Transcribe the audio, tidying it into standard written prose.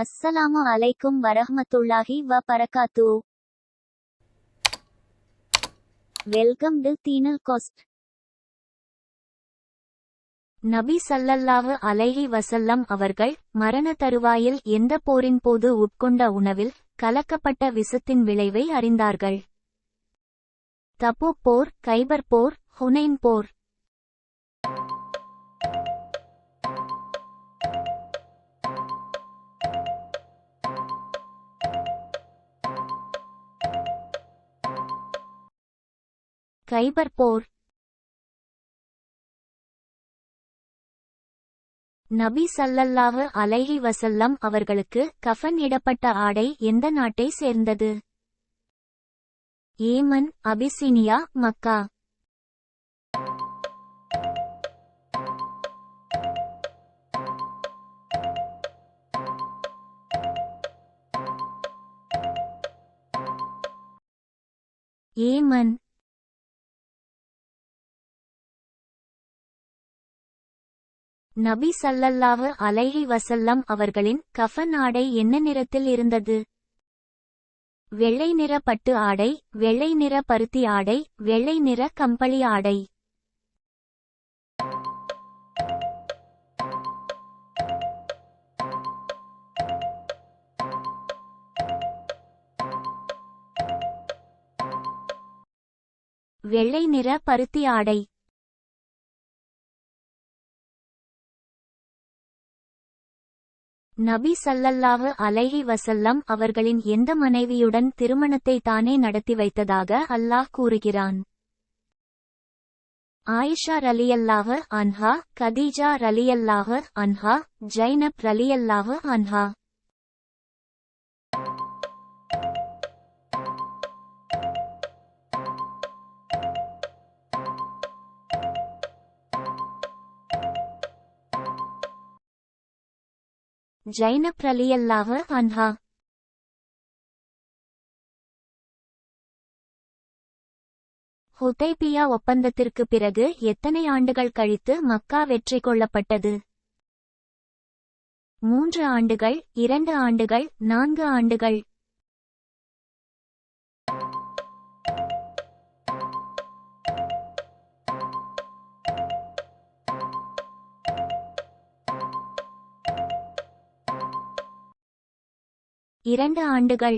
அஸ்ஸலாமு அலைக்கும் வரஹ்மத்துல்லாஹி வ பரகாத்து. வெல்கம் டு தீனல் கோஸ்ட். நபி ஸல்லல்லாஹு அலைஹி வஸல்லம் அவர்கள் மரண தருவாயில் எந்த போரின் போது உட்கொண்ட உணவில் கலக்கப்பட்ட விஷத்தின் விளைவை அறிந்தார்கள். தபூக் போர், கைபர் போர், ஹுனைன் போர். கைபர் போர். நபி ஸல்லல்லாஹு அலைஹி வஸல்லம் அவர்களுக்கு கஃன் இடப்பட்ட ஆடை எந்த நாட்டை சேர்ந்தது? ஏமன், அபிசீனியா, மக்கா. ஏமன். நபி ஸல்லல்லாஹு அலைஹி வஸல்லம் அவர்களின் கஃன் ஆடை என்ன நிறத்தில் இருந்தது? வெள்ளை நிற பட்டு ஆடை, வெள்ளை நிற பருத்தி ஆடை, வெள்ளை நிற கம்பளி ஆடை. வெள்ளை நிற பருத்தி ஆடை. நபி ஸல்லல்லாஹு அலைஹி வஸல்லம் அவர்களின் எந்த மனைவியுடன் திருமணத்தை தானே நடத்தி வைத்ததாக அல்லாஹ் கூறுகிறான்? ஆயிஷா ரலியல்லாஹு அன்ஹா, கதீஜா ரலியல்லாஹு அன்ஹா, ஜைனப் ரலியல்லாஹு அன்ஹா. ஜைனப் ரலியல்லாஹு அன்ஹா. ஹுதைபியா ஒப்பந்தத்திற்கு பிறகு எத்தனை ஆண்டுகள் கழித்து மக்கா வெற்றி கொள்ளப்பட்டது? 3 ஆண்டுகள், 2 ஆண்டுகள், 4 ஆண்டுகள். இரண்டு ஆண்டுகள்.